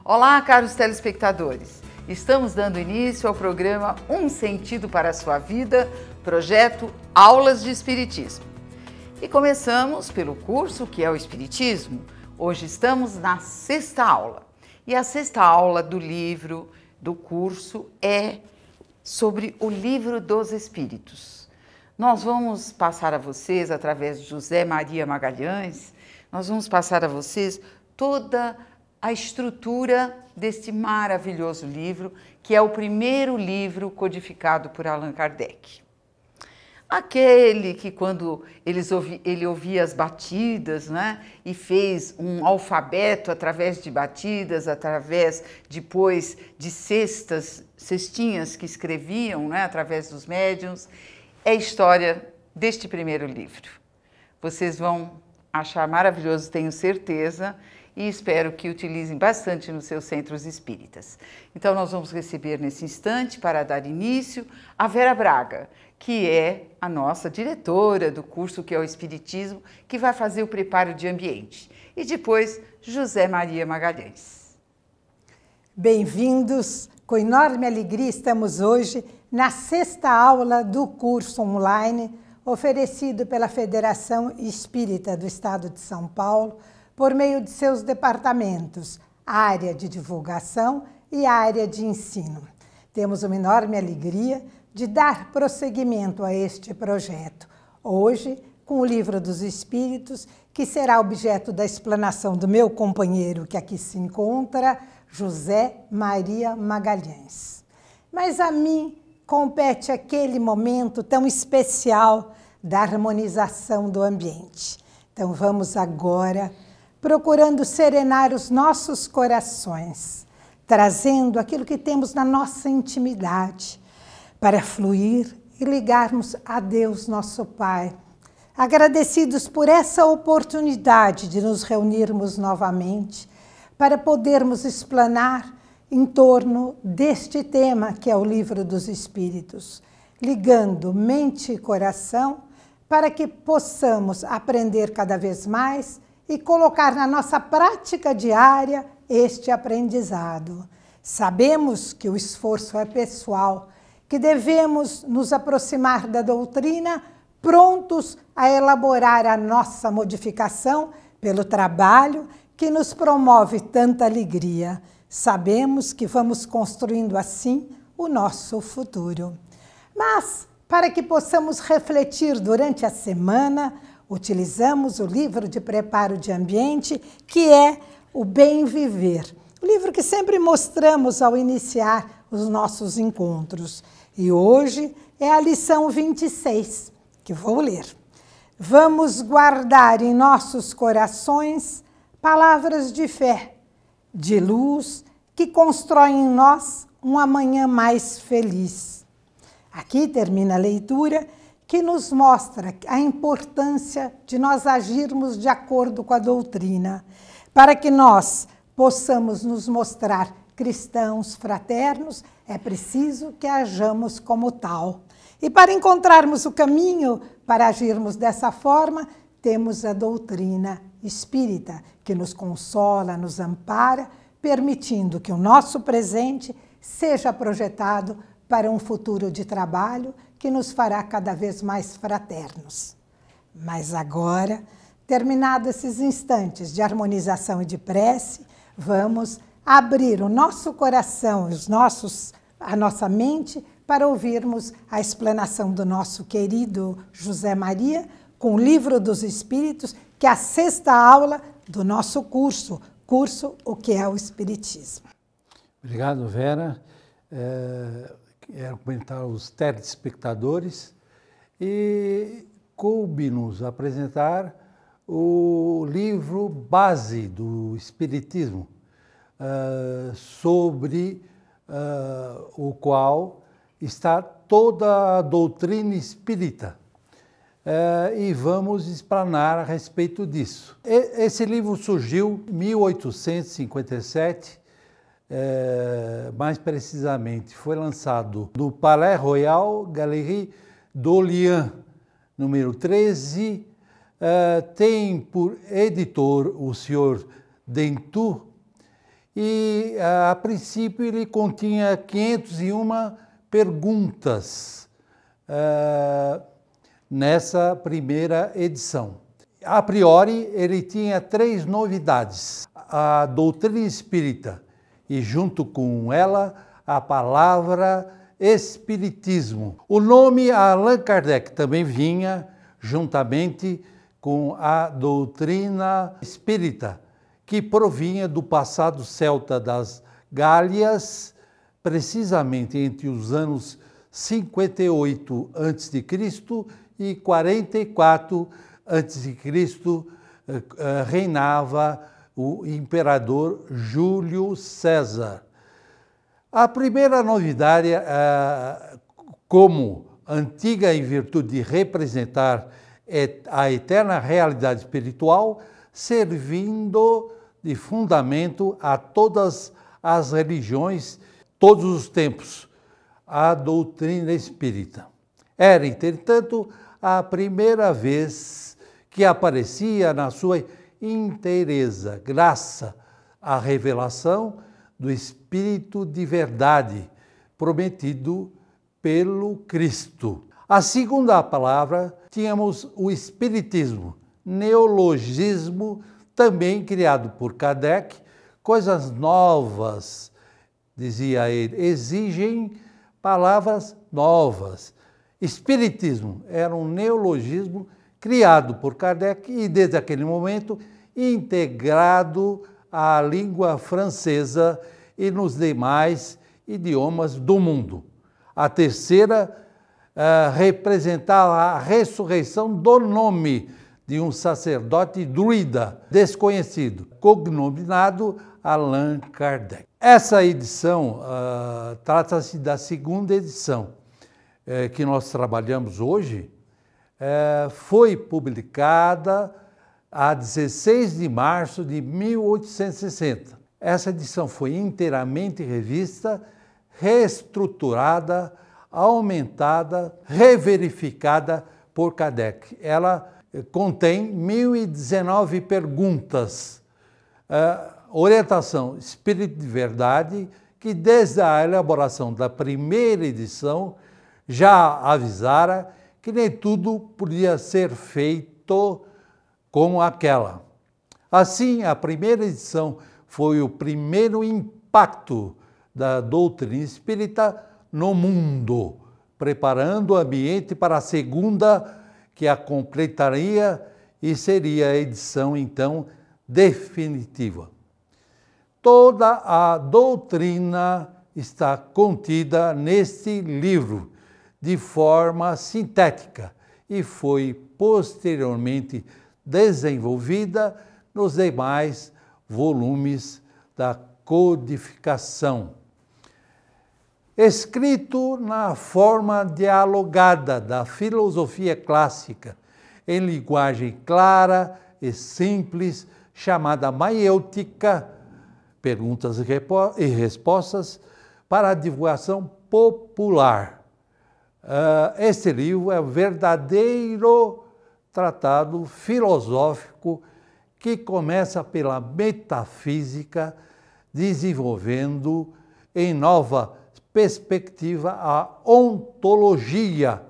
Olá, caros telespectadores! Estamos dando início ao programa Um Sentido para a Sua Vida, projeto Aulas de Espiritismo. E começamos pelo curso que é o Espiritismo. Hoje estamos na 6ª aula. E a 6ª aula do livro, do curso, é sobre o Livro dos Espíritos. Nós vamos passar a vocês, através de José Maria Magalhães, nós vamos passar a vocês toda a estrutura deste maravilhoso livro, que é o primeiro livro codificado por Allan Kardec. Aquele que quando ele ouvia as batidas, né, e fez um alfabeto através de batidas, através depois de cestinhas que escreviam, né, através dos médiuns, é a história deste primeiro livro. Vocês vão achar maravilhoso, tenho certeza, e espero que utilizem bastante nos seus centros espíritas. Então, nós vamos receber nesse instante, para dar início, a Vera Braga, que é a nossa diretora do curso que é o Espiritismo, que vai fazer o preparo de ambiente. E depois, José Maria Magalhães. Bem-vindos! Com enorme alegria estamos hoje na 6ª aula do curso online oferecido pela Federação Espírita do Estado de São Paulo, por meio de seus departamentos, área de divulgação e área de ensino. Temos uma enorme alegria de dar prosseguimento a este projeto, hoje com o Livro dos Espíritos, que será objeto da explanação do meu companheiro que aqui se encontra, José Maria Magalhães. Mas a mim compete aquele momento tão especial da harmonização do ambiente. Então vamos agora procurando serenar os nossos corações, trazendo aquilo que temos na nossa intimidade, para fluir e ligarmos a Deus, nosso Pai, agradecidos por essa oportunidade de nos reunirmos novamente, para podermos explanar em torno deste tema que é o Livro dos Espíritos, ligando mente e coração, para que possamos aprender cada vez mais e colocar na nossa prática diária este aprendizado. Sabemos que o esforço é pessoal, que devemos nos aproximar da doutrina prontos a elaborar a nossa modificação pelo trabalho que nos promove tanta alegria. Sabemos que vamos construindo assim o nosso futuro. Mas, para que possamos refletir durante a semana, utilizamos o livro de preparo de ambiente, que é o Bem Viver. O livro que sempre mostramos ao iniciar os nossos encontros. E hoje é a lição 26, que vou ler. Vamos guardar em nossos corações palavras de fé, de luz, que constroem em nós um amanhã mais feliz. Aqui termina a leitura, que nos mostra a importância de nós agirmos de acordo com a doutrina, para que nós possamos nos mostrar cristãos fraternos, é preciso que hajamos como tal. E para encontrarmos o caminho para agirmos dessa forma, temos a doutrina espírita, que nos consola, nos ampara, permitindo que o nosso presente seja projetado para um futuro de trabalho que nos fará cada vez mais fraternos. Mas agora, terminados esses instantes de harmonização e de prece, vamos abrir o nosso coração, a nossa mente, para ouvirmos a explanação do nosso querido José Maria, com o Livro dos Espíritos, que é a 6ª aula do nosso curso O que é o Espiritismo. Obrigado, Vera. Quero comentar aos telespectadores e coube-nos apresentar o livro base do Espiritismo, sobre o qual está toda a doutrina espírita. E vamos explanar a respeito disso. Esse livro surgiu em 1857, mais precisamente, foi lançado no Palais Royal Galerie d'Orléans, número 13, tem por editor o senhor Dentu, e, a princípio, ele continha 501 perguntas nessa primeira edição. A priori, ele tinha 3 novidades: a doutrina espírita e, junto com ela, a palavra espiritismo. O nome Allan Kardec também vinha juntamente com a doutrina espírita, que provinha do passado celta das Gálias, precisamente entre os anos 58 a.C. e 44 a.C., reinava o imperador Júlio César. A primeira novidade, como antiga em virtude de representar a eterna realidade espiritual, servindo de fundamento a todas as religiões, todos os tempos, a doutrina espírita. Era, entretanto, a primeira vez que aparecia na sua inteireza, graça à revelação do Espírito de verdade, prometido pelo Cristo. A segunda palavra, tínhamos o Espiritismo, neologismo também criado por Kardec. Coisas novas, dizia ele, exigem palavras novas. Espiritismo era um neologismo criado por Kardec e, desde aquele momento, integrado à língua francesa e nos demais idiomas do mundo. A terceira representava a ressurreição do nome de um sacerdote druida desconhecido, cognominado Allan Kardec. Essa edição trata-se da segunda edição que nós trabalhamos hoje. Foi publicada a 16 de março de 1860. Essa edição foi inteiramente revista, reestruturada, aumentada, reverificada por Kardec. Ela contém 1019 perguntas. Orientação Espírito de Verdade, que desde a elaboração da primeira edição já avisara que nem tudo podia ser feito como aquela. Assim, a primeira edição foi o primeiro impacto da doutrina espírita no mundo, preparando o ambiente para a segunda, que a completaria e seria a edição, então, definitiva. Toda a doutrina está contida neste livro, de forma sintética, e foi posteriormente desenvolvida nos demais volumes da codificação. Escrito na forma dialogada da filosofia clássica, em linguagem clara e simples, chamada maiêutica, perguntas e respostas, para a divulgação popular. Este livro é um verdadeiro tratado filosófico que começa pela metafísica, desenvolvendo em nova perspectiva a ontologia,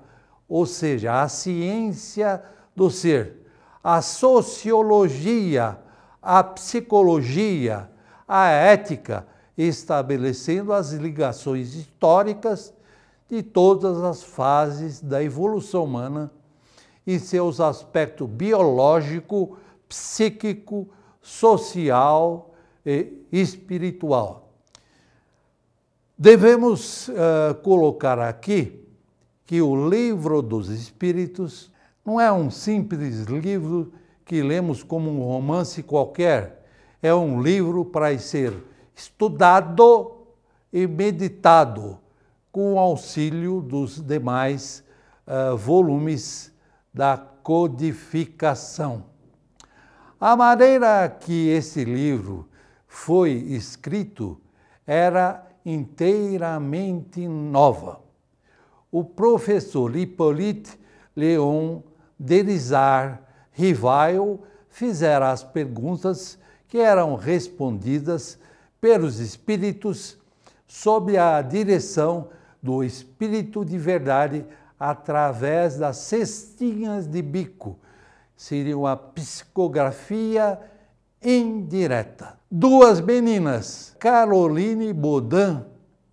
ou seja, a ciência do ser, a sociologia, a psicologia, a ética, estabelecendo as ligações históricas de todas as fases da evolução humana em seus aspectos biológico, psíquico, social e espiritual. Devemos colocar aqui que o Livro dos Espíritos não é um simples livro que lemos como um romance qualquer. É um livro para ser estudado e meditado com o auxílio dos demais volumes da codificação. A maneira que esse livro foi escrito era inteiramente nova. O professor Hippolyte Léon Derizard Rivail fizera as perguntas que eram respondidas pelos Espíritos, sob a direção do Espírito de Verdade, através das cestinhas de bico. Seria uma psicografia indireta. Duas meninas, Caroline Baudin,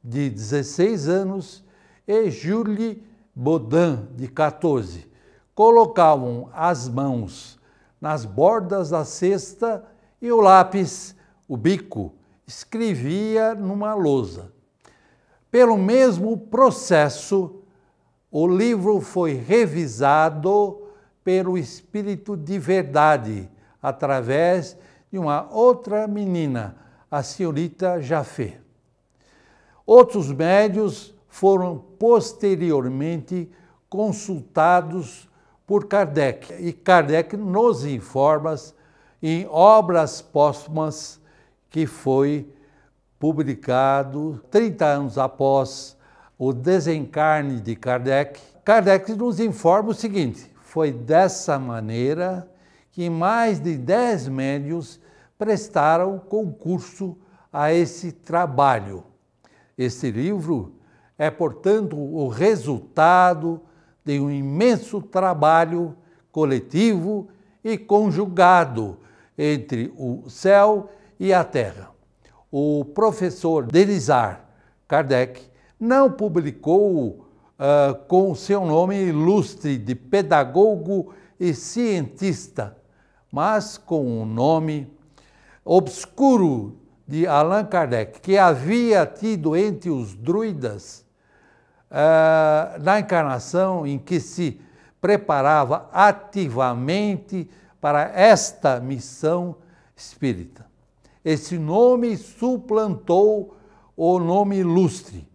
de 16 anos, e Julie Baudin, de 14, colocavam as mãos nas bordas da cesta e o lápis, o bico, escrevia numa lousa. Pelo mesmo processo, o livro foi revisado pelo Espírito de Verdade, através de uma outra menina, a senhorita Jafé. Outros médios foram posteriormente consultados por Kardec, e Kardec nos informa em Obras Póstumas, que foi publicado 30 anos após o desencarne de Kardec. Kardec nos informa o seguinte: foi dessa maneira que mais de 10 médios prestaram concurso a esse trabalho. Este livro é, portanto, o resultado de um imenso trabalho coletivo e conjugado entre o céu e a terra. O professor Denisard Kardec não publicou com seu nome ilustre de pedagogo e cientista, mas com o nome obscuro de Allan Kardec, que havia tido entre os druidas na encarnação em que se preparava ativamente para esta missão espírita. Esse nome suplantou o nome ilustre,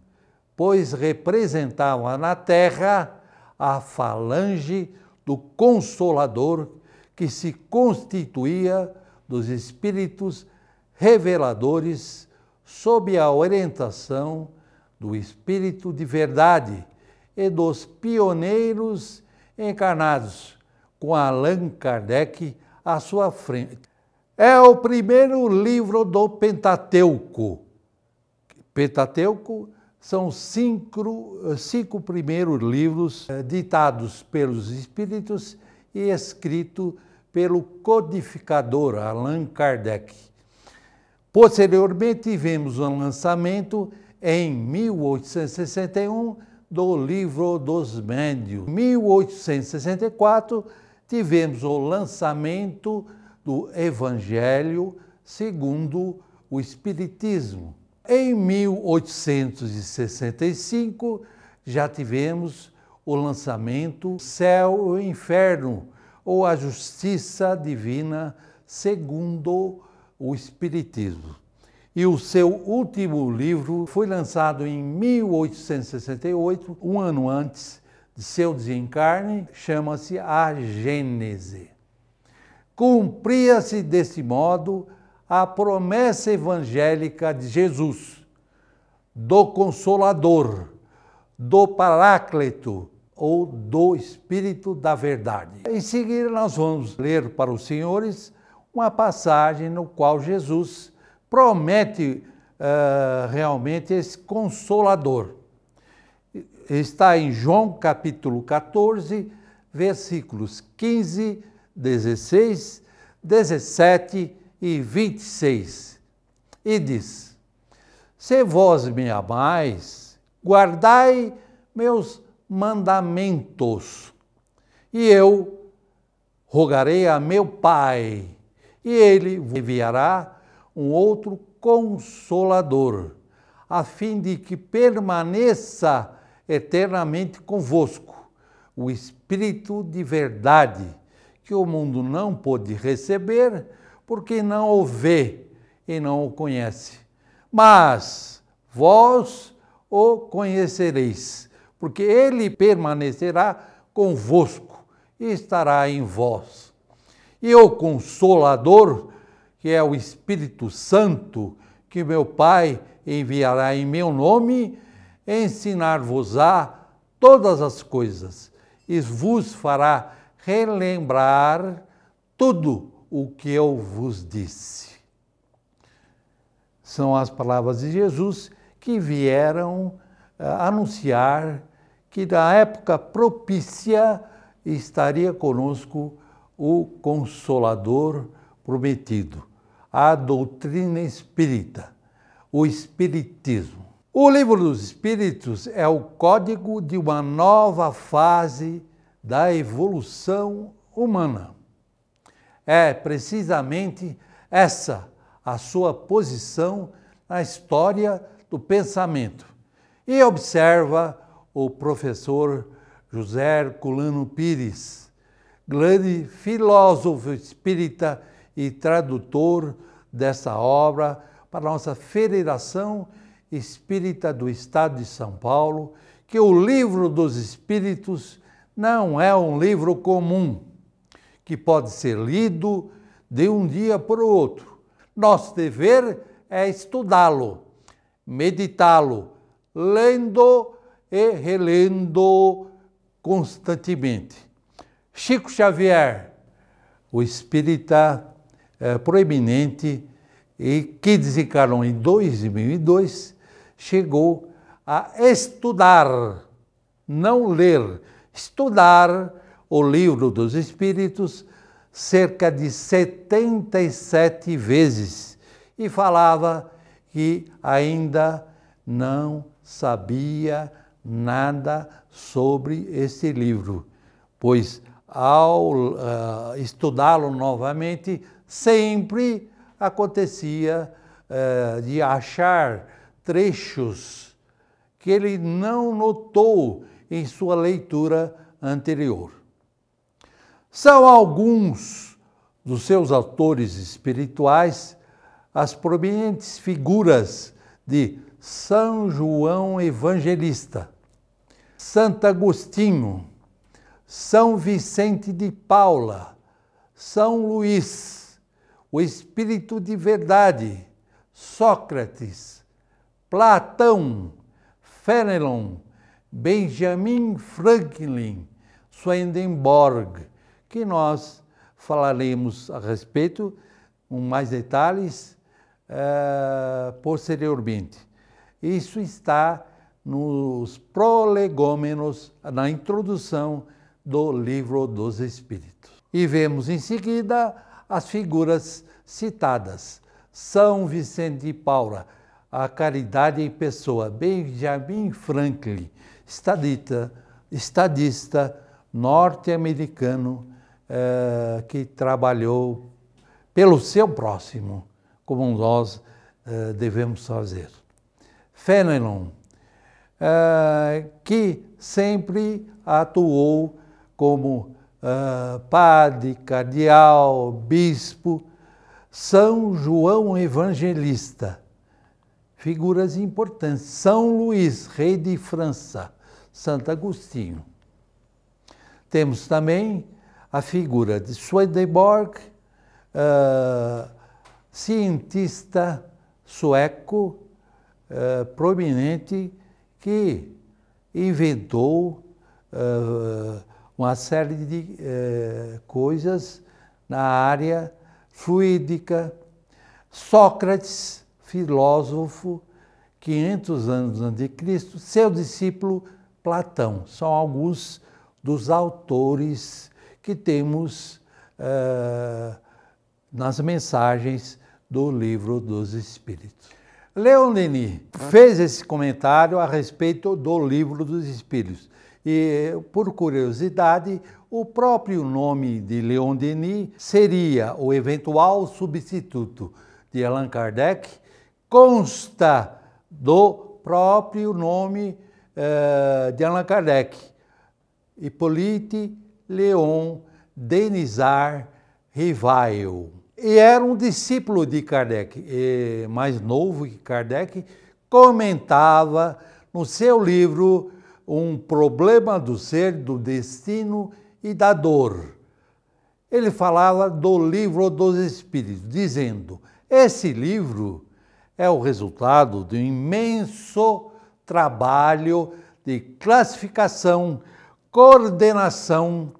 pois representava na Terra a falange do Consolador, que se constituía dos espíritos reveladores sob a orientação do Espírito de Verdade e dos pioneiros encarnados, com Allan Kardec à sua frente. É o primeiro livro do Pentateuco. Pentateuco são os cinco primeiros livros ditados pelos Espíritos e escrito pelo codificador Allan Kardec. Posteriormente, tivemos o lançamento em 1861 do Livro dos Médiuns. Em 1864, tivemos o lançamento do Evangelho segundo o Espiritismo. Em 1865, já tivemos o lançamento Céu e Inferno, ou a Justiça Divina segundo o Espiritismo. E o seu último livro foi lançado em 1868, um ano antes de seu desencarne, chama-se A Gênese. Cumpria-se desse modo a promessa evangélica de Jesus, do Consolador, do Paráclito, ou do Espírito da Verdade. Em seguida, nós vamos ler para os senhores uma passagem no qual Jesus promete realmente esse Consolador. Está em João capítulo 14, versículos 15, 16, 17 e 26. E diz: Se vós me amais, guardai meus mandamentos, e eu rogarei a meu Pai, e ele enviará um outro Consolador, a fim de que permaneça eternamente convosco, o Espírito de Verdade, que o mundo não pôde receber, porque não o vê e não o conhece. Mas vós o conhecereis, porque ele permanecerá convosco e estará em vós. E o Consolador, que é o Espírito Santo, que meu Pai enviará em meu nome, ensinar-vos-á todas as coisas, e vos fará relembrar tudo o que eu vos disse. São as palavras de Jesus que vieram anunciar que na época propícia estaria conosco o Consolador prometido, a doutrina espírita, o Espiritismo. O Livro dos Espíritos é o código de uma nova fase da evolução humana. É precisamente essa a sua posição na história do pensamento. E observa o professor José Herculano Pires, grande filósofo espírita e tradutor dessa obra para a nossa Federação Espírita do Estado de São Paulo, que o Livro dos Espíritos não é um livro comum, que pode ser lido de um dia para o outro. Nosso dever é estudá-lo, meditá-lo, lendo e relendo constantemente. Chico Xavier, o espírita proeminente e que desencarnou em 2002, chegou a estudar, não ler, estudar o Livro dos Espíritos cerca de 77 vezes e falava que ainda não sabia nada sobre esse livro, pois ao estudá-lo novamente, sempre acontecia de achar trechos que ele não notou em sua leitura anterior. São alguns dos seus autores espirituais as prominentes figuras de São João Evangelista, Santo Agostinho, São Vicente de Paula, São Luís, o Espírito de Verdade, Sócrates, Platão, Fénelon, Benjamin Franklin, Swedenborg, que nós falaremos a respeito com mais detalhes posteriormente. Isso está nos prolegômenos, na introdução do Livro dos Espíritos. E vemos em seguida as figuras citadas. São Vicente de Paula, a caridade em pessoa. Benjamin Franklin, estadista norte-americano que trabalhou pelo seu próximo, como nós devemos fazer. Fénelon, que sempre atuou como padre, cardeal, bispo. São João Evangelista, figuras importantes. São Luís, rei de França, Santo Agostinho. Temos também a figura de Swedenborg, cientista sueco prominente que inventou uma série de coisas na área fluídica. Sócrates, filósofo, 500 anos antes de Cristo, seu discípulo Platão. São alguns dos autores que temos nas mensagens do Livro dos Espíritos. Leon Denis fez esse comentário a respeito do Livro dos Espíritos. E, por curiosidade, o próprio nome de Leon Denis seria o eventual substituto de Allan Kardec, consta do próprio nome de Allan Kardec, Hippolyte Léon Denisard Rivail. E era um discípulo de Kardec, mais novo que Kardec, comentava no seu livro Um Problema do Ser, do Destino e da Dor. Ele falava do Livro dos Espíritos, dizendo: esse livro é o resultado de um imenso trabalho de classificação, coordenação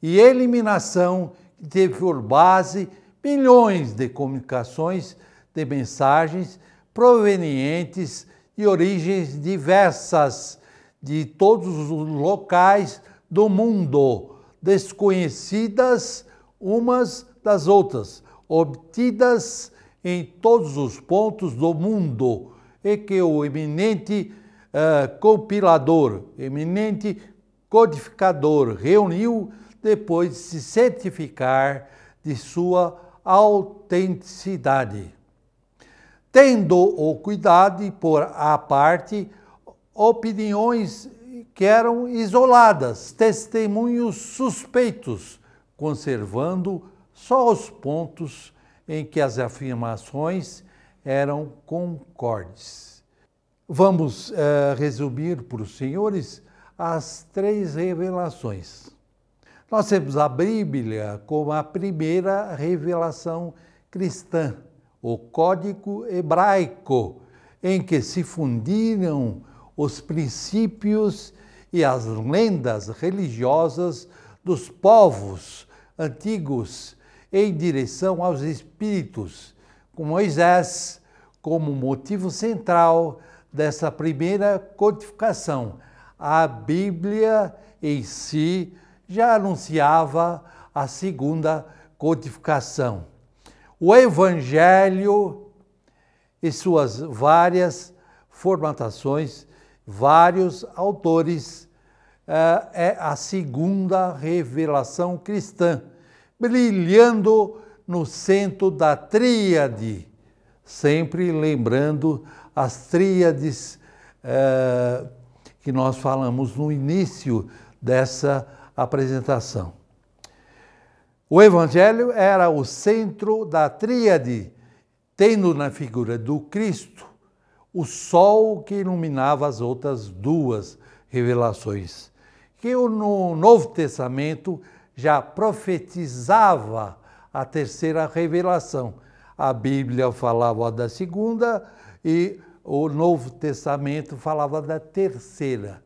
e eliminação que teve por base milhões de comunicações, de mensagens provenientes de origens diversas de todos os locais do mundo, desconhecidas umas das outras, obtidas em todos os pontos do mundo, e que o eminente compilador, eminente codificador reuniu depois de se certificar de sua autenticidade, tendo o cuidado de pôr à parte opiniões que eram isoladas, testemunhos suspeitos, conservando só os pontos em que as afirmações eram concordes. Vamos resumir para os senhores as 3 revelações. Nós temos a Bíblia como a primeira revelação cristã, o Código Hebraico, em que se fundiram os princípios e as lendas religiosas dos povos antigos em direção aos espíritos, com Moisés como motivo central dessa primeira codificação. A Bíblia em si já anunciava a segunda codificação. O Evangelho e suas várias formatações, vários autores, é a segunda revelação cristã, brilhando no centro da tríade, sempre lembrando as tríades que nós falamos no início dessa apresentação. O Evangelho era o centro da tríade, tendo na figura do Cristo o sol que iluminava as outras 2 revelações, que no Novo Testamento já profetizava a terceira revelação. A Bíblia falava da segunda e o Novo Testamento falava da terceira.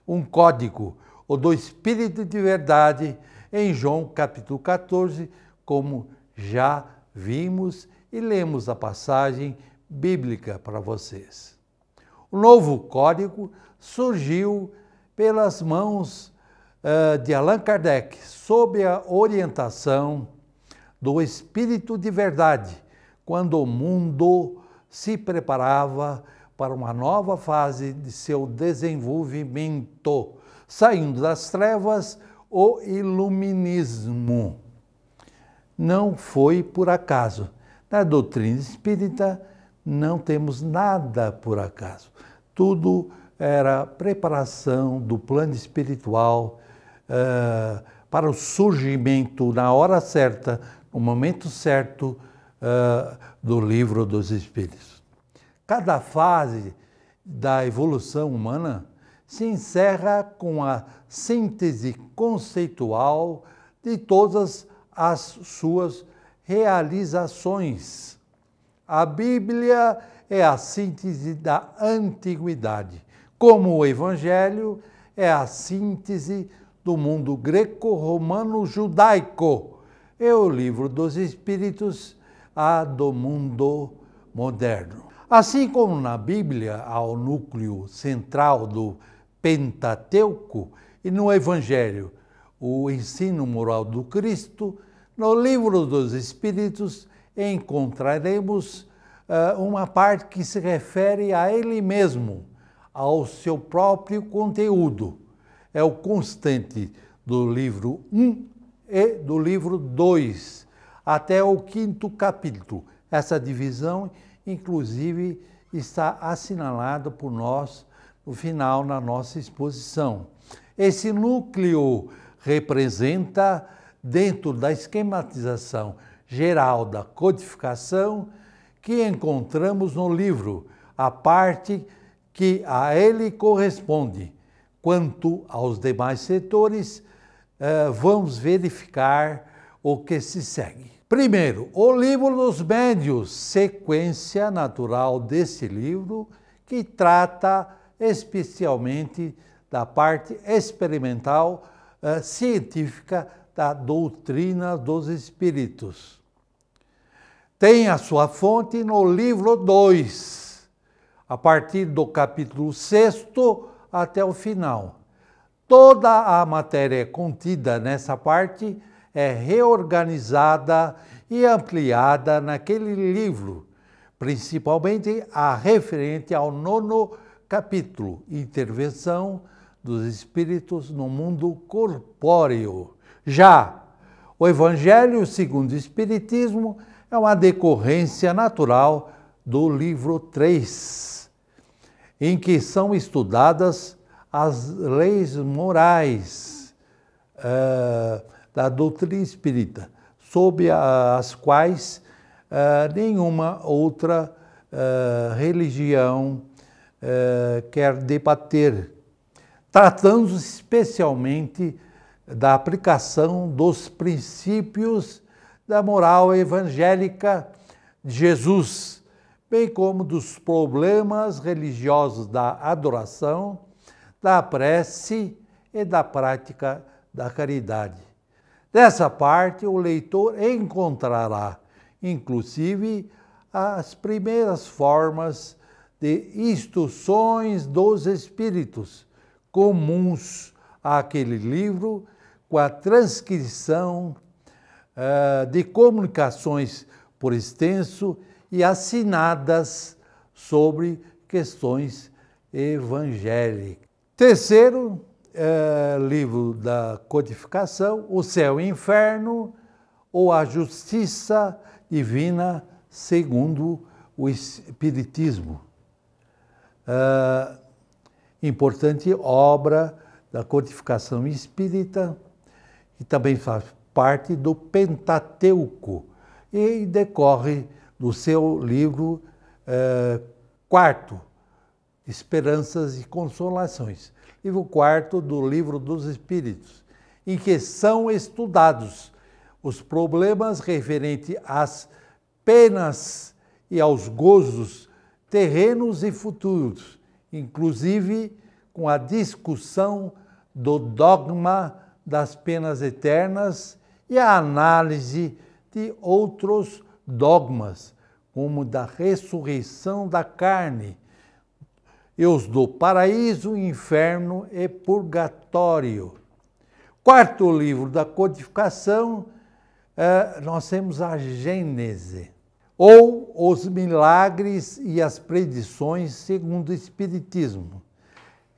Um código, o do Espírito de verdade, em João capítulo 14, como já vimos e lemos a passagem bíblica para vocês. O novo código surgiu pelas mãos de Allan Kardec, sob a orientação do Espírito de verdade, quando o mundo se preparava para uma nova fase de seu desenvolvimento, saindo das trevas o iluminismo. Não foi por acaso. Na doutrina espírita não temos nada por acaso. Tudo era preparação do plano espiritual para o surgimento na hora certa, no momento certo, do Livro dos Espíritos. Cada fase da evolução humana se encerra com a síntese conceitual de todas as suas realizações. A Bíblia é a síntese da antiguidade, como o Evangelho é a síntese do mundo greco-romano-judaico, e o Livro dos Espíritos a do mundo moderno. Assim como na Bíblia há o núcleo central do Pentateuco e no Evangelho o ensino moral do Cristo, no Livro dos Espíritos encontraremos uma parte que se refere a ele mesmo, ao seu próprio conteúdo. É o constante do livro 1 e do livro 2, até o 5º capítulo. Essa divisão, inclusive, está assinalada por nós no final na nossa exposição. Esse núcleo representa, dentro da esquematização geral da codificação, que encontramos no livro, a parte que a ele corresponde. Quanto aos demais setores, vamos verificar o que se segue. Primeiro, o Livro dos Médiuns, sequência natural desse livro, que trata especialmente da parte experimental científica da doutrina dos espíritos. Tem a sua fonte no livro 2, a partir do capítulo 6º até o final. Toda a matéria contida nessa parte é reorganizada e ampliada naquele livro, principalmente a referente ao 9º capítulo, Intervenção dos Espíritos no Mundo Corpóreo. Já o Evangelho segundo o Espiritismo é uma decorrência natural do livro 3, em que são estudadas as leis morais da doutrina espírita, sob as quais nenhuma outra religião quer debater, tratando especialmente da aplicação dos princípios da moral evangélica de Jesus, bem como dos problemas religiosos da adoração, da prece e da prática da caridade. Dessa parte, o leitor encontrará, inclusive, as primeiras formas de instruções dos espíritos, comuns àquele livro, com a transcrição de comunicações por extenso e assinadas sobre questões evangélicas. Terceiro livro da codificação, O Céu e o Inferno, ou a Justiça Divina segundo o Espiritismo. Importante obra da codificação espírita, e também faz parte do Pentateuco, e decorre do seu livro quarto, Esperanças e Consolações, livro quarto do Livro dos Espíritos, em que são estudados os problemas referentes às penas e aos gozos terrenos e futuros, inclusive com a discussão do dogma das penas eternas e a análise de outros dogmas, como da ressurreição da carne, e os do paraíso, inferno e purgatório. Quarto livro da codificação, nós temos a Gênese, ou os milagres e as predições segundo o Espiritismo.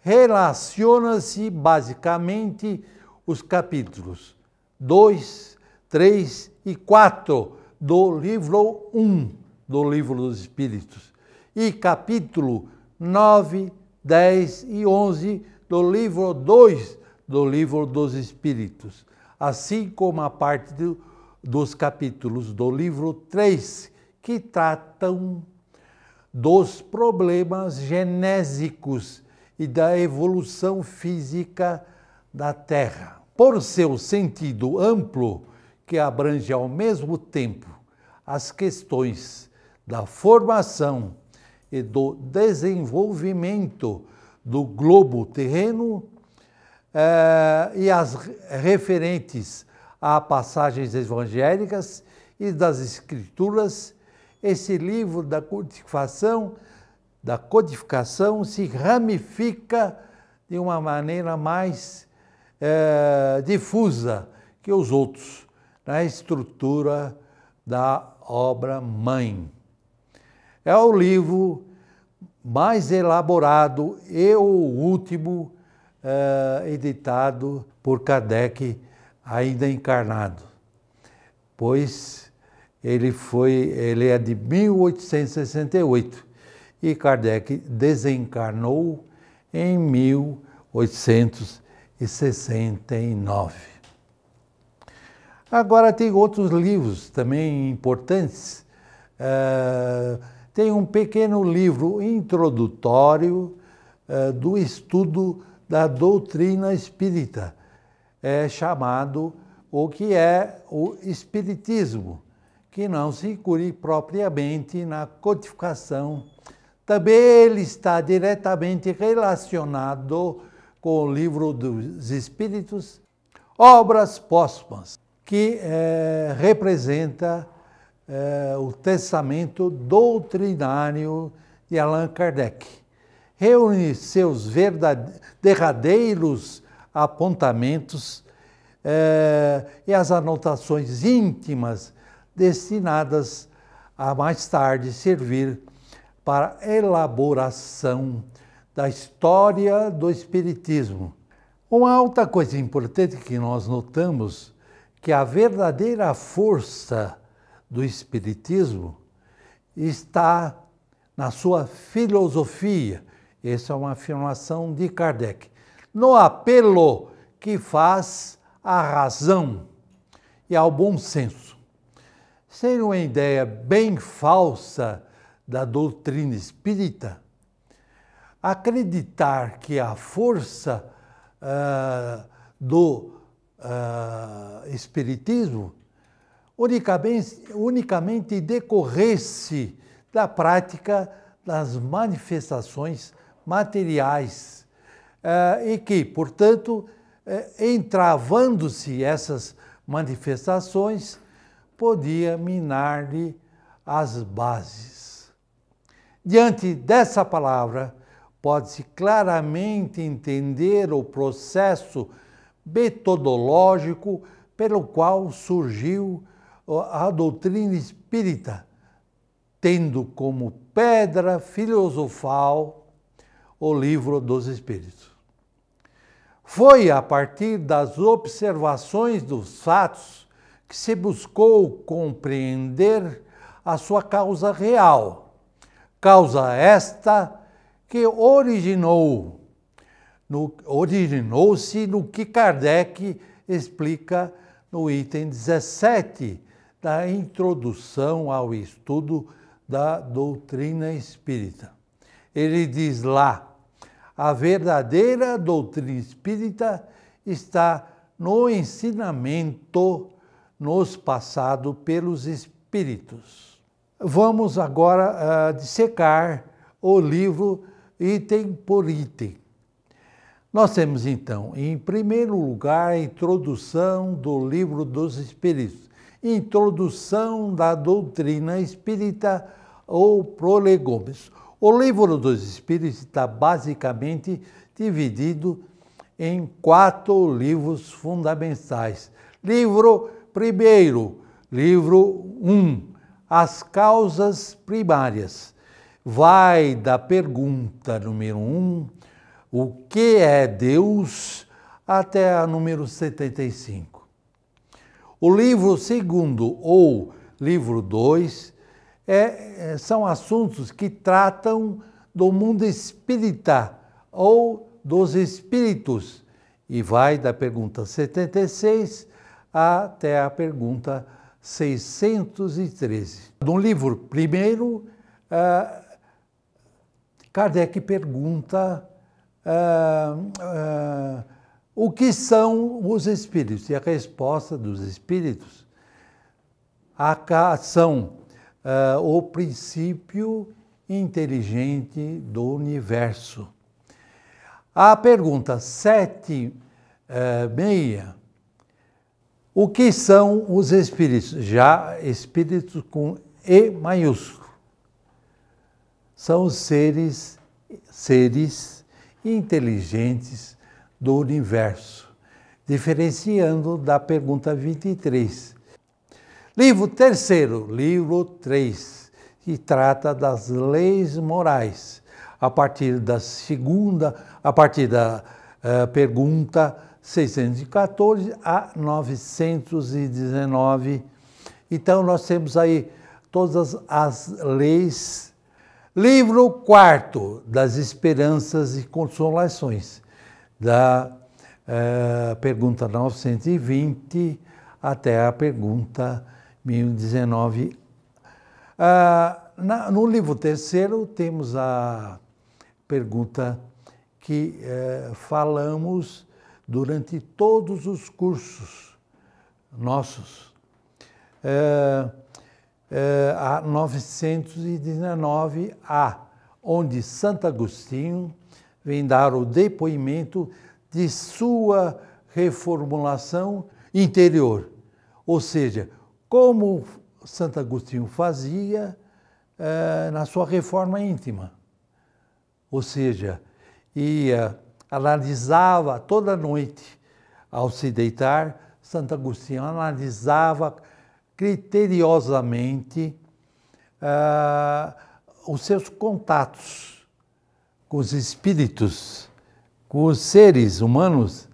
Relaciona-se basicamente os capítulos 2, 3 e 4 do livro 1 do Livro dos Espíritos e capítulo 9, 10 e 11 do livro 2 do Livro dos Espíritos, assim como a parte dos capítulos do livro 3, que tratam dos problemas genésicos e da evolução física da Terra. Por seu sentido amplo, que abrange ao mesmo tempo as questões da formação e do desenvolvimento do globo terreno e as referentes a passagens evangélicas e das Escrituras, esse livro da codificação se ramifica de uma maneira mais difusa que os outros, na estrutura da obra-mãe. É o livro mais elaborado e o último editado por Kardec, ainda encarnado, pois ele é de 1868 e Kardec desencarnou em 1869. Agora tem outros livros também importantes. Tem um pequeno livro introdutório do estudo da doutrina espírita, chamado O que é o Espiritismo, que não se inclui propriamente na codificação. Também ele está diretamente relacionado com o Livro dos Espíritos, Obras Póstumas, que representa o testamento doutrinário de Allan Kardec. Reúne seus derradeiros apontamentos e as anotações íntimas destinadas a mais tarde servir para a elaboração da história do Espiritismo. Uma outra coisa importante que nós notamos que a verdadeira força do Espiritismo está na sua filosofia. Essa é uma afirmação de Kardec. No apelo que faz à razão e ao bom senso. Sem uma ideia bem falsa da doutrina espírita, acreditar que a força do Espiritismo unicamente decorresse da prática das manifestações materiais e que, portanto, entravando-se essas manifestações, podia minar-lhe as bases. Diante dessa palavra, pode-se claramente entender o processo metodológico pelo qual surgiu a doutrina espírita, tendo como pedra filosofal o Livro dos Espíritos. Foi a partir das observações dos fatos que se buscou compreender a sua causa real, causa esta que originou-se no que Kardec explica no item 17 da introdução ao estudo da doutrina espírita. Ele diz lá: a verdadeira doutrina espírita está no ensinamento nos passado pelos espíritos. Vamos agora dissecar o livro item por item. Nós temos então, em primeiro lugar, a introdução do Livro dos Espíritos, introdução da doutrina espírita ou prolegômenos. O Livro dos Espíritos está basicamente dividido em 4 livros fundamentais. Livro primeiro, livro 1, as causas primárias. Vai da pergunta número 1, o que é Deus, até a número 75. O livro segundo, ou livro 2, são assuntos que tratam do mundo espírita ou dos espíritos, e vai da pergunta 76 até a pergunta 613. No livro primeiro, Kardec pergunta o que são os espíritos, e a resposta dos espíritos são o princípio inteligente do universo. A pergunta 7, o que são os espíritos? Já espíritos com E maiúsculo. São os seres inteligentes do universo, diferenciando da pergunta 23. Livro terceiro, livro 3, que trata das leis morais, a partir da pergunta 614 a 919. Então, nós temos aí todas as leis. Livro 4, das esperanças e consolações, da pergunta 920 até a pergunta 1019. No livro terceiro, temos a pergunta que falamos durante todos os cursos nossos. A 919A, onde Santo Agostinho vem dar o depoimento de sua reformulação interior, ou seja, como Santo Agostinho fazia na sua reforma íntima. ou seja, analisava toda noite, ao se deitar, Santo Agostinho analisava criteriosamente os seus contatos com os espíritos, com os seres humanos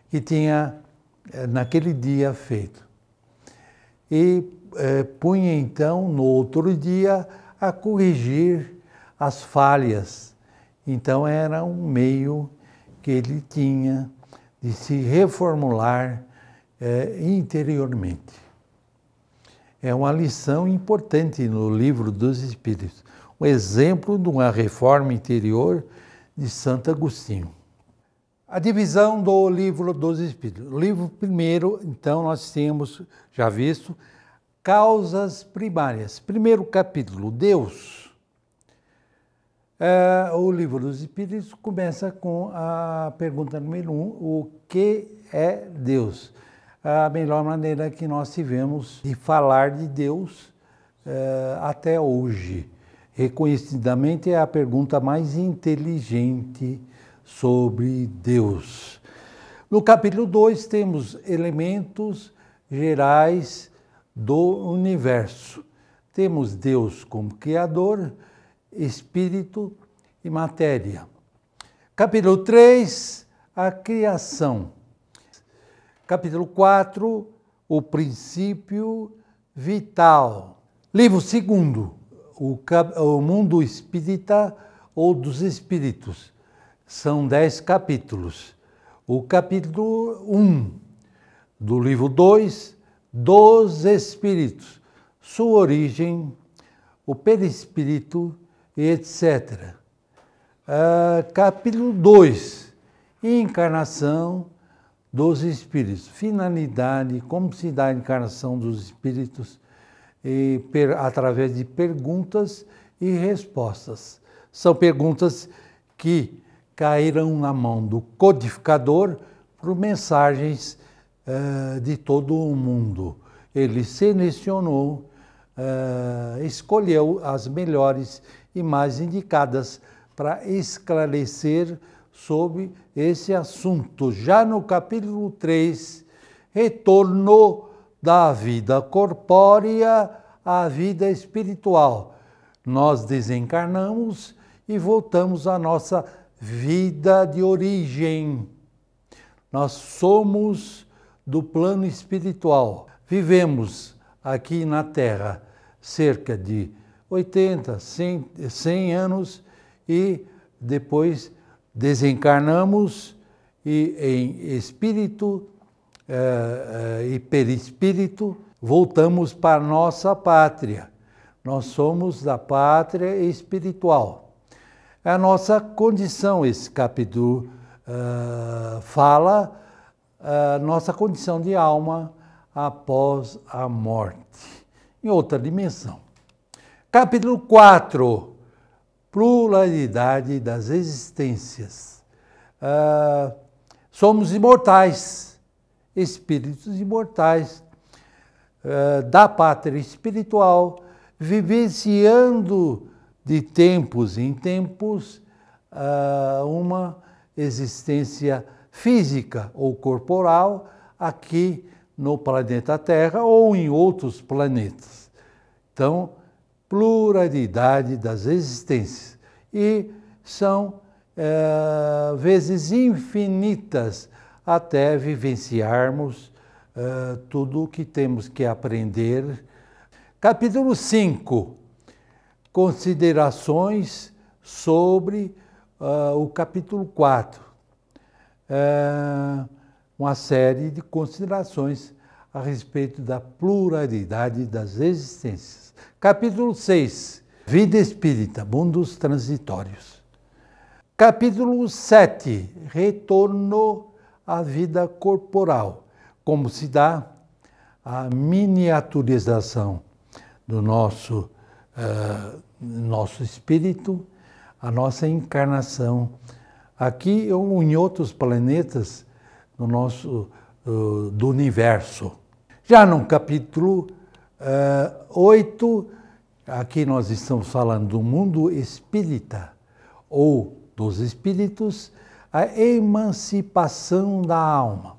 que tinha naquele dia feito. E punha então no outro dia a corrigir as falhas. Então era um meio que ele tinha de se reformular interiormente. É uma lição importante no Livro dos Espíritos, um exemplo de uma reforma interior de Santo Agostinho. A divisão do Livro dos Espíritos. O livro primeiro, então, nós temos já visto causas primárias. Primeiro capítulo, Deus. O Livro dos Espíritos começa com a pergunta número 1, o que é Deus? A melhor maneira que nós tivemos de falar de Deus até hoje. Reconhecidamente é a pergunta mais inteligente sobre Deus. No capítulo 2 temos elementos gerais do universo. Temos Deus como Criador, Espírito e matéria. Capítulo 3, a criação. Capítulo 4, o princípio vital. Livro segundo, o mundo espírita ou dos espíritos. São 10 capítulos. O capítulo 1 do livro 2, dos espíritos, sua origem, o perispírito e etc. Capítulo 2, encarnação dos espíritos, finalidade, como se dá a encarnação dos espíritos, através de perguntas e respostas. São perguntas que caíram na mão do codificador por mensagens de todo o mundo. Ele selecionou, escolheu as melhores e mais indicadas para esclarecer sobre esse assunto. Já no capítulo 3, retorno da vida corpórea à vida espiritual. Nós desencarnamos e voltamos à nossa vida de origem. Nós somos do plano espiritual. Vivemos aqui na Terra cerca de 80, 100 anos e depois desencarnamos e em espírito e perispírito voltamos para a nossa pátria. Nós somos da pátria espiritual. É a nossa condição, esse capítulo fala nossa condição de alma após a morte, em outra dimensão. Capítulo 4, pluralidade das existências. Somos imortais, espíritos imortais, da pátria espiritual, vivenciando de tempos em tempos uma existência física ou corporal aqui no planeta Terra ou em outros planetas. Então, pluralidade das existências. E são vezes infinitas até vivenciarmos tudo o que temos que aprender. Capítulo 5, considerações sobre o capítulo 4. Uma série de considerações a respeito da pluralidade das existências. Capítulo 6, vida espírita, mundos transitórios. Capítulo 7, retorno à vida corporal, como se dá a miniaturização do nosso espírito, a nossa encarnação aqui ou em outros planetas do universo. Já no capítulo 8, Aqui nós estamos falando do mundo espírita, ou dos espíritos, a emancipação da alma.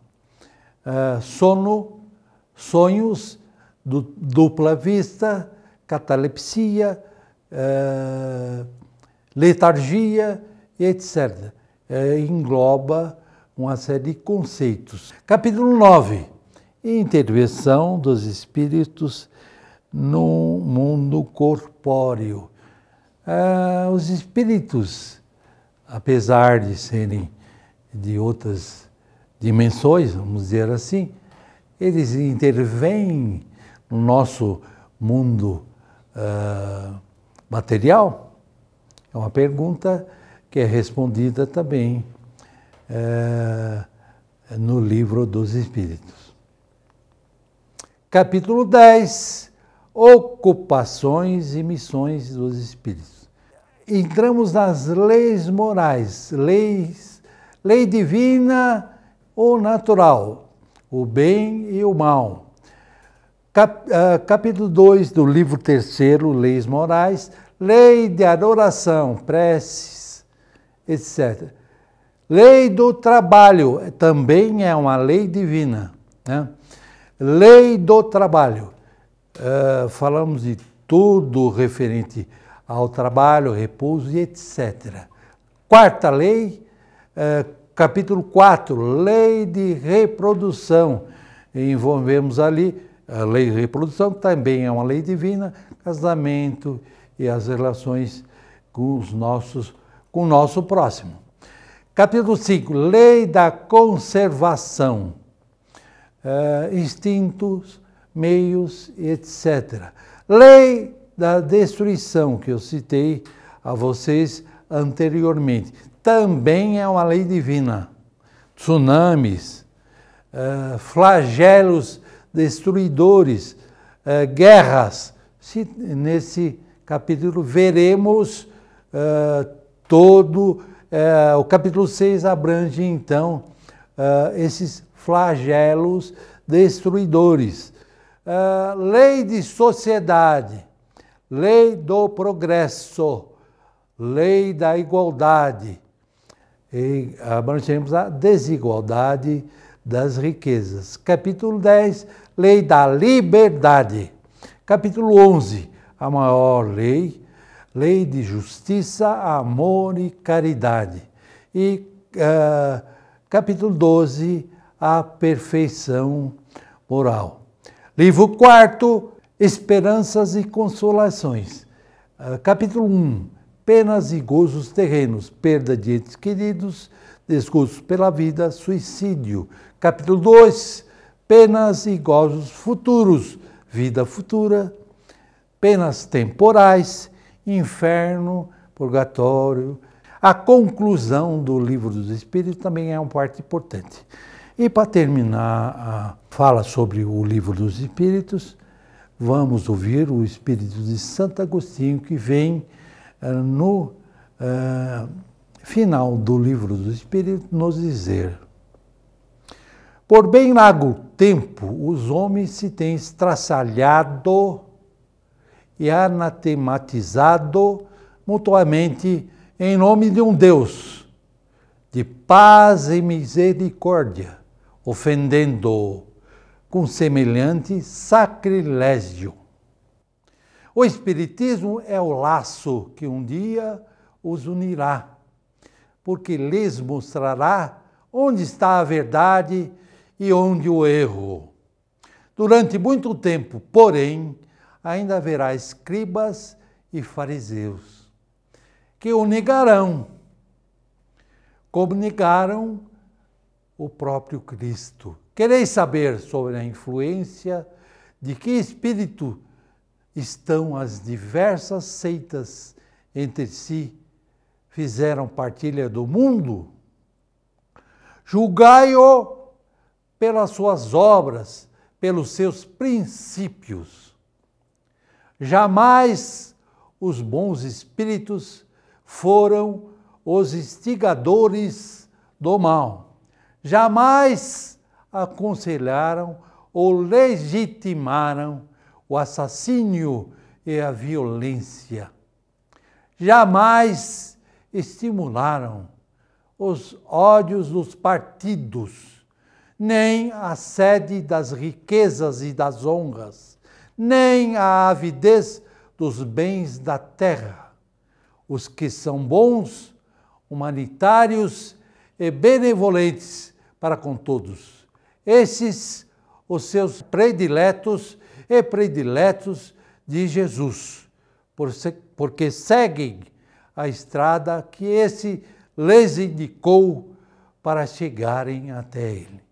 Sono, sonhos, dupla vista, catalepsia, letargia, etc. Engloba uma série de conceitos. Capítulo 9. Intervenção dos espíritos no mundo corpóreo. Os espíritos, apesar de serem de outras dimensões, vamos dizer assim, eles intervêm no nosso mundo material? É uma pergunta que é respondida também no Livro dos Espíritos. Capítulo 10, ocupações e missões dos espíritos. Entramos nas leis morais, lei divina ou natural, o bem e o mal. Capítulo 2 do livro 3º, leis morais, lei de adoração, preces, etc. Lei do trabalho, também é uma lei divina, né? Lei do trabalho, falamos de tudo referente ao trabalho, repouso e etc. Quarta lei, capítulo 4, lei de reprodução. Envolvemos ali a lei de reprodução, também é uma lei divina, casamento e as relações com o nosso próximo. Capítulo 5, lei da conservação, instintos, meios, etc. Lei da destruição, que eu citei a vocês anteriormente, também é uma lei divina. Tsunamis, flagelos destruidores, guerras. Nesse capítulo veremos o capítulo 6 abrange então esses flagelos destruidores. Lei de sociedade, lei do progresso, lei da igualdade. E abrangemos a desigualdade das riquezas. Capítulo 10, lei da liberdade. Capítulo 11, a maior lei, lei de justiça, amor e caridade. E capítulo 12, a perfeição moral. Livro 4, esperanças e consolações. Capítulo 1, penas e gozos terrenos, perda de entes queridos, desgosto pela vida, suicídio. Capítulo 2, penas e gozos futuros, vida futura, penas temporais, inferno, purgatório. A conclusão do Livro dos Espíritos também é uma parte importante. E para terminar a fala sobre o Livro dos Espíritos, vamos ouvir o Espírito de Santo Agostinho, que vem no final do Livro dos Espíritos nos dizer: por bem largo tempo os homens se têm estraçalhado e anatematizado mutuamente em nome de um Deus de paz e misericórdia, ofendendo-o com semelhante sacrilégio. O Espiritismo é o laço que um dia os unirá, porque lhes mostrará onde está a verdade e onde o erro. Durante muito tempo, porém, ainda haverá escribas e fariseus que o negarão, como negaram o próprio Cristo. Quereis saber sobre a influência de que espírito estão as diversas seitas entre si, fizeram partilha do mundo? Julgai-o pelas suas obras, pelos seus princípios. Jamais os bons espíritos foram os instigadores do mal. Jamais aconselharam ou legitimaram o assassínio e a violência. Jamais estimularam os ódios dos partidos, nem a sede das riquezas e das honras, nem a avidez dos bens da terra. Os que são bons, humanitários e benevolentes para com todos. Esses, os seus prediletos e prediletos de Jesus, porque seguem a estrada que esse lhes indicou para chegarem até ele.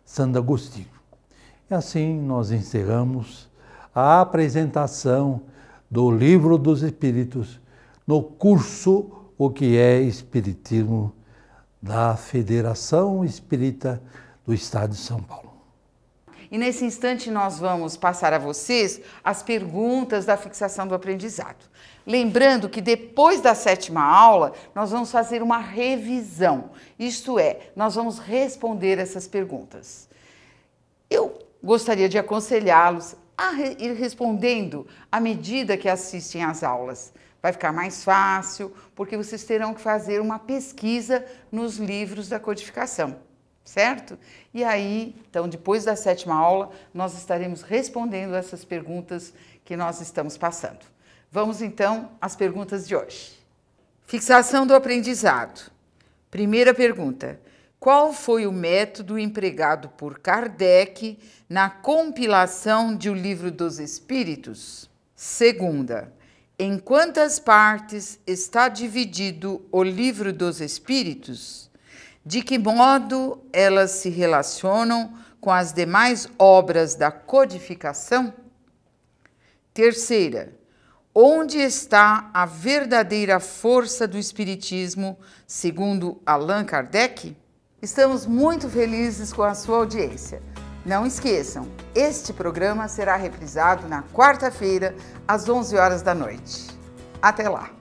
Santo Agostinho. E assim nós encerramos a apresentação do Livro dos Espíritos no curso O que é Espiritismo da Federação Espírita do Estado de São Paulo. E nesse instante nós vamos passar a vocês as perguntas da fixação do aprendizado. Lembrando que depois da 7ª aula, nós vamos fazer uma revisão. Isto é, nós vamos responder essas perguntas. Eu gostaria de aconselhá-los a ir respondendo à medida que assistem às aulas. Vai ficar mais fácil, porque vocês terão que fazer uma pesquisa nos livros da codificação, certo? E aí, então, depois da 7ª aula, nós estaremos respondendo essas perguntas que nós estamos passando. Vamos, então, às perguntas de hoje. Fixação do aprendizado. Primeira pergunta. Qual foi o método empregado por Kardec na compilação de O Livro dos Espíritos? Segunda. Em quantas partes está dividido o Livro dos Espíritos? De que modo elas se relacionam com as demais obras da codificação? Terceira. Onde está a verdadeira força do Espiritismo, segundo Allan Kardec? Estamos muito felizes com a sua audiência. Não esqueçam, este programa será reprisado na quarta-feira, às 11 horas da noite. Até lá!